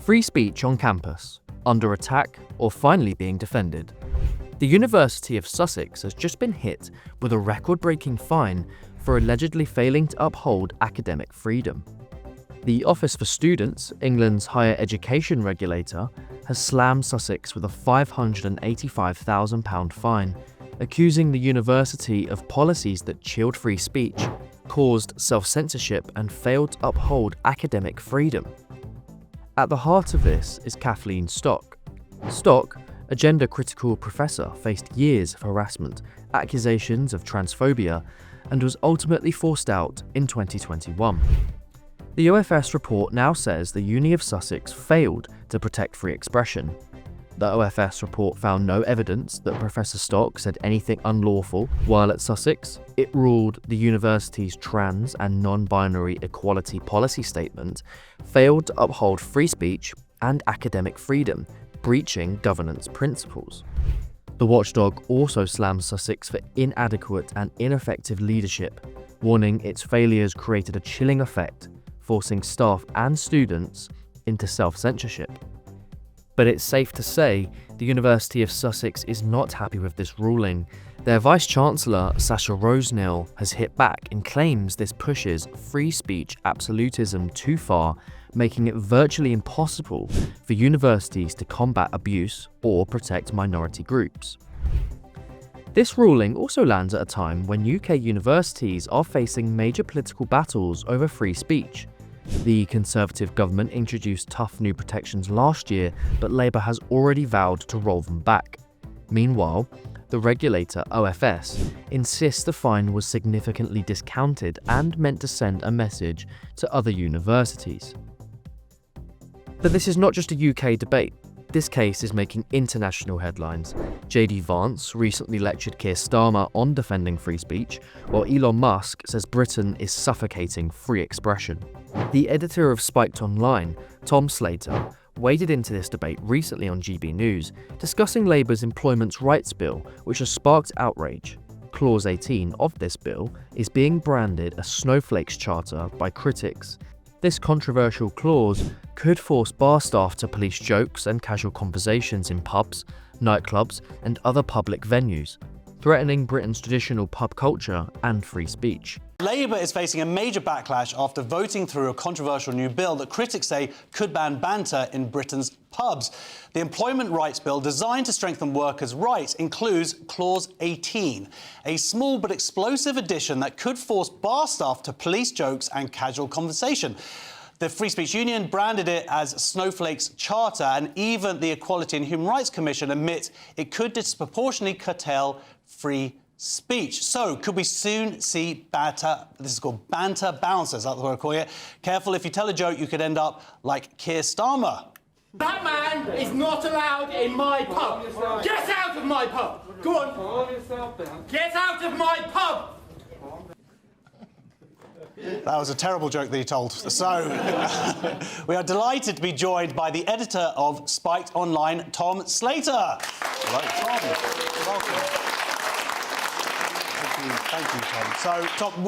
Free speech on campus, under attack or finally being defended. The University of Sussex has just been hit with a record-breaking fine for allegedly failing to uphold academic freedom. The Office for Students, England's higher education regulator, has slammed Sussex with a £585,000 fine, accusing the university of policies that chilled free speech, caused self-censorship and failed to uphold academic freedom. At the heart of this is Kathleen Stock. Stock, a gender-critical professor, faced years of harassment, accusations of transphobia, and was ultimately forced out in 2021. The OFS report now says the Uni of Sussex failed to protect free expression. The OFS report found no evidence that Professor Stock said anything unlawful while at Sussex. It ruled the university's trans and non-binary equality policy statement failed to uphold free speech and academic freedom, breaching governance principles. The watchdog also slammed Sussex for inadequate and ineffective leadership, warning its failures created a chilling effect, forcing staff and students into self-censorship. But it's safe to say the University of Sussex is not happy with this ruling. Their Vice-Chancellor, Sasha Rosenil, has hit back and claims this pushes free speech absolutism too far, making it virtually impossible for universities to combat abuse or protect minority groups. This ruling also lands at a time when UK universities are facing major political battles over free speech. The Conservative government introduced tough new protections last year, but Labour has already vowed to roll them back. Meanwhile, the regulator, OFS, insists the fine was significantly discounted and meant to send a message to other universities. But this is not just a UK debate. This case is making international headlines. JD Vance recently lectured Keir Starmer on defending free speech, while Elon Musk says Britain is suffocating free expression. The editor of Spiked Online, Tom Slater, waded into this debate recently on GBNews, discussing Labour's Employment Rights Bill, which has sparked outrage. Clause 18 of this bill is being branded a snowflake's charter by critics. This controversial clause could force bar staff to police jokes and casual conversations in pubs, nightclubs, and other public venues, threatening Britain's traditional pub culture and free speech. Labour is facing a major backlash after voting through a controversial new bill that critics say could ban banter in Britain's pubs. The Employment Rights Bill, designed to strengthen workers' rights, includes Clause 18, a small but explosive addition that could force bar staff to police jokes and casual conversation. The Free Speech Union branded it as Snowflake's charter, and even the Equality and Human Rights Commission admits it could disproportionately curtail free speech. So, could we soon see banter? This is called banter bouncers, that's what I call it. Careful, if you tell a joke, you could end up like Keir Starmer. That man is not allowed in my pub. Get out of my pub. Go on. Get out of my pub. That was a terrible joke that he told. So, we are delighted to be joined by the editor of Spiked Online, Tom Slater. Hello, Tom. Welcome. Thank you, Tom. So, Tom,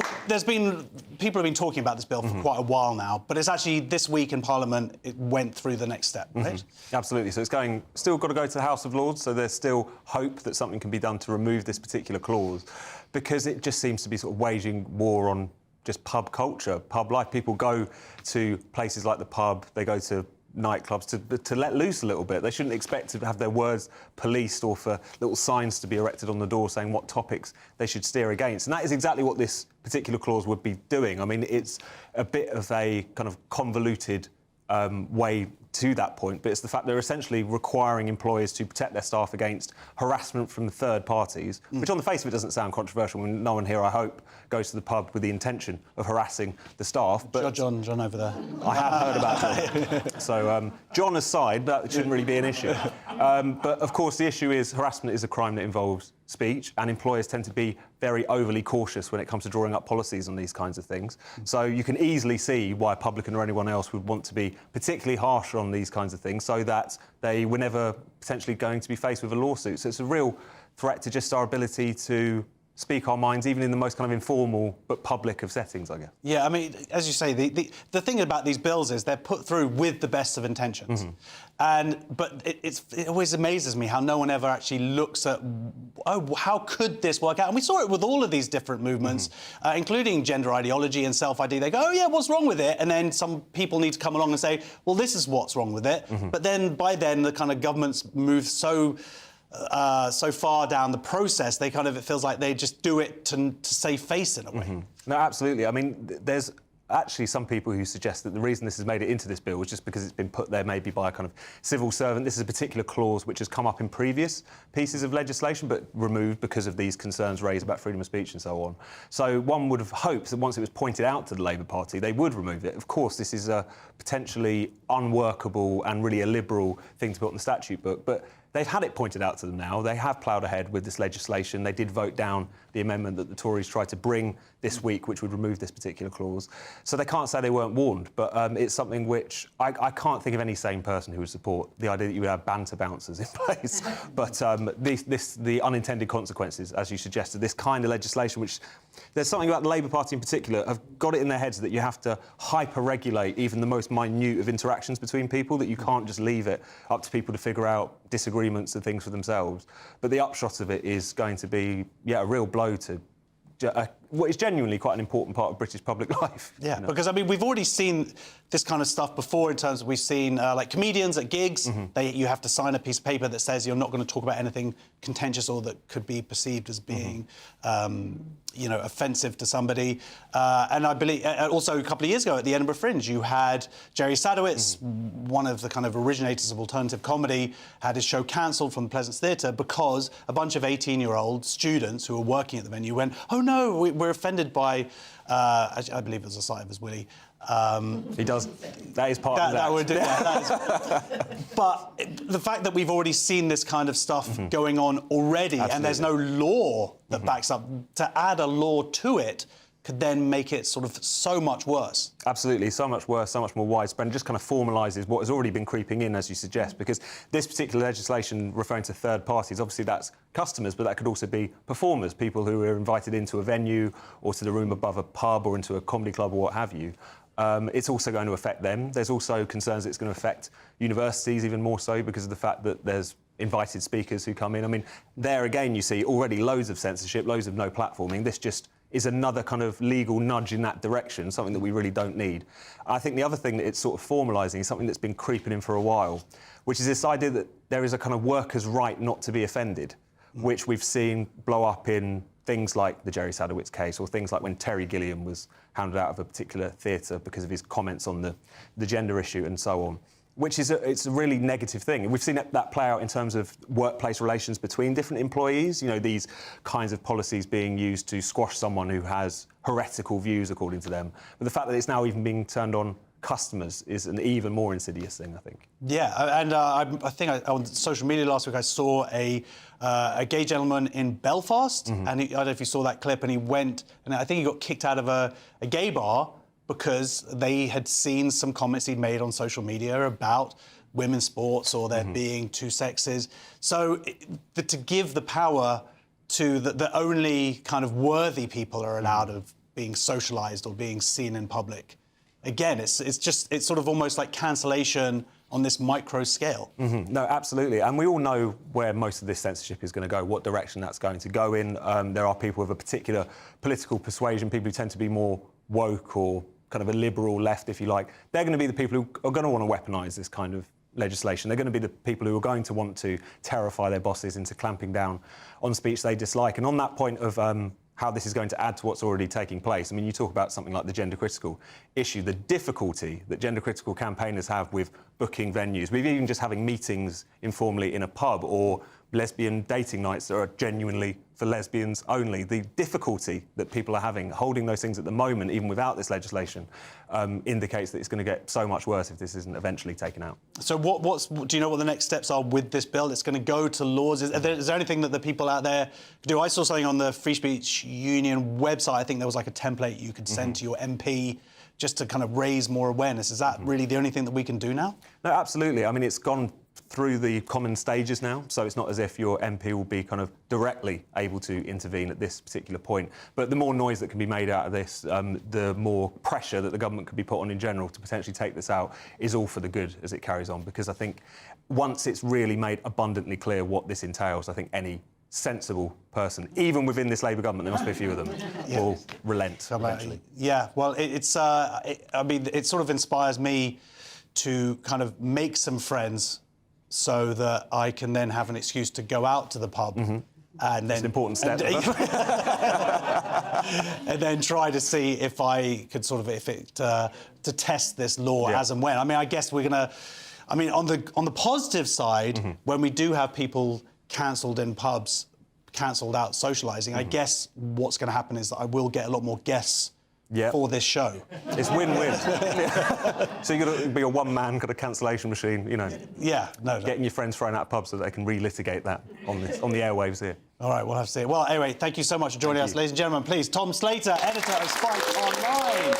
people have been talking about this bill for quite a while now, but it's actually this week in Parliament it went through the next step, right? Absolutely. So it's still got to go to the House of Lords, so there's still hope that something can be done to remove this particular clause, because it just seems to be sort of waging war on just pub culture, pub life. People go to places like the pub, they go to nightclubs to let loose a little bit. They shouldn't expect to have their words policed or for little signs to be erected on the door saying what topics they should steer against. And that is exactly what this particular clause would be doing. I mean, it's a bit of a kind of convoluted way to that point, but it's the fact they're essentially requiring employers to protect their staff against harassment from third parties, which on the face of it doesn't sound controversial. I mean, no one here, I hope, goes to the pub with the intention of harassing the staff. But John over there. I have heard about John. So, John aside, that shouldn't really be an issue. But, of course, the issue is harassment is a crime that involves speech, and employers tend to be very overly cautious when it comes to drawing up policies on these kinds of things. So you can easily see why a publican or anyone else would want to be particularly harsh on these kinds of things so that they were never potentially going to be faced with a lawsuit. So it's a real threat to just our ability to speak our minds, even in the most kind of informal but public of settings, I guess. Yeah, I mean, as you say, the thing about these bills is they're put through with the best of intentions. But it always amazes me how no one ever actually looks at, oh, how could this work out? And we saw it with all of these different movements, including gender ideology and self-ID. They go, oh, yeah, what's wrong with it? And then some people need to come along and say, well, this is what's wrong with it. But then, by then, the kind of governments move so far down the process, it feels like they just do it to save face in a way. No, absolutely. I mean, there's actually some people who suggest that the reason this has made it into this bill was just because it's been put there maybe by a kind of civil servant. This is a particular clause which has come up in previous pieces of legislation but removed because of these concerns raised about freedom of speech and so on. So one would have hoped that once it was pointed out to the Labour Party, they would remove it. Of course, this is a potentially unworkable and really a liberal thing to put on the statute book, but they've had it pointed out to them now. They have ploughed ahead with this legislation. They did vote down the amendment that the Tories tried to bring this week, which would remove this particular clause. So they can't say they weren't warned, but it's something which I can't think of any sane person who would support the idea that you would have banter bouncers in place. But the unintended consequences, as you suggested, this kind of legislation, which there's something about the Labour Party in particular, have got it in their heads that you have to hyper-regulate even the most minute of interactions between people, that you can't just leave it up to people to figure out disagreements and things for themselves. But the upshot of it is going to be, a real blow to what is genuinely quite an important part of British public life. Yeah, you know? because, I mean, we've already seen this kind of stuff before in terms of we've seen, like, comedians at gigs. You have to sign a piece of paper that says you're not going to talk about anything contentious or that could be perceived as being, offensive to somebody. And I believe also a couple of years ago at the Edinburgh Fringe, you had Jerry Sadowitz, one of the kind of originators of alternative comedy, had his show cancelled from the Pleasance Theatre because a bunch of 18-year-old students who were working at the venue went, oh, no, we're offended by, I believe it was a sight of his willy. He does. That is part of that. That would do. But the fact that we've already seen this kind of stuff going on already, and there's no law that backs up, to add a law to it could then make it sort of so much worse. Absolutely, so much worse, so much more widespread, and just kind of formalises what has already been creeping in, as you suggest, because this particular legislation referring to third parties, obviously that's customers, but that could also be performers, people who are invited into a venue or to the room above a pub or into a comedy club or what have you. It's also going to affect them. There's also concerns it's going to affect universities even more so because of the fact that there's invited speakers who come in. I mean, there again you see already loads of censorship, loads of no platforming. This just is another kind of legal nudge in that direction, something that we really don't need. I think the other thing that it's sort of formalising is something that's been creeping in for a while, which is this idea that there is a kind of worker's right not to be offended, which we've seen blow up in things like the Jerry Sadowitz case, or things like when Terry Gilliam was hounded out of a particular theatre because of his comments on the gender issue and so on, which is it's a really negative thing. And we've seen that play out in terms of workplace relations between different employees, these kinds of policies being used to squash someone who has heretical views, according to them. But the fact that it's now even being turned on customers is an even more insidious thing, I think. Yeah, and I think on social media last week I saw a gay gentleman in Belfast, and I don't know if you saw that clip, and he went, and I think he got kicked out of a gay bar because they had seen some comments he'd made on social media about women's sports or there being two sexes. So to give the power to the only kind of worthy people are allowed of being socialised or being seen in public. Again, it's sort of almost like cancellation on this micro scale. No, absolutely. And we all know where most of this censorship is going to go, what direction that's going to go in. There are people with a particular political persuasion, people who tend to be more woke or kind of a liberal left, if you like. They're going to be the people who are going to want to weaponise this kind of legislation. They're going to be the people who are going to want to terrify their bosses into clamping down on speech they dislike. And on that point of how this is going to add to what's already taking place, I mean, you talk about something like the gender-critical issue, the difficulty that gender-critical campaigners have with booking venues, with even just having meetings informally in a pub or lesbian dating nights that are genuinely for lesbians only. The difficulty that people are having holding those things at the moment, even without this legislation, indicates that it's going to get so much worse if this isn't eventually taken out. So do you know what the next steps are with this bill? It's going to go to laws. Is there anything that the people out there can do? I saw something on the Free Speech Union website. I think there was like a template you could send to your MP just to kind of raise more awareness. Is that really the only thing that we can do now? No, absolutely. I mean, it's gone through the common stages now, so it's not as if your MP will be kind of directly able to intervene at this particular point. But the more noise that can be made out of this, the more pressure that the government could be put on in general to potentially take this out is all for the good as it carries on, because I think once it's really made abundantly clear what this entails, I think any sensible person, even within this Labour government, there must be a few of them, will relent eventually. Yeah, well, I mean, it sort of inspires me to kind of make some friends so that I can then have an excuse to go out to the pub and then... It's an important step. And then try to see if I could sort of, to test this law as and when. I mean, I guess we're going to... I mean, on the positive side, when we do have people cancelled in pubs, cancelled out socialising, I guess what's going to happen is that I will get a lot more guests for this show. It's win-win. So you've got to be a one-man kind of cancellation machine, you know. Yeah, no. Getting your friends thrown out of pubs so they can relitigate that on the airwaves here. All right, we'll have to see. Well, anyway, thank you so much for joining us. Ladies and gentlemen, please, Tom Slater, editor of Spike Online.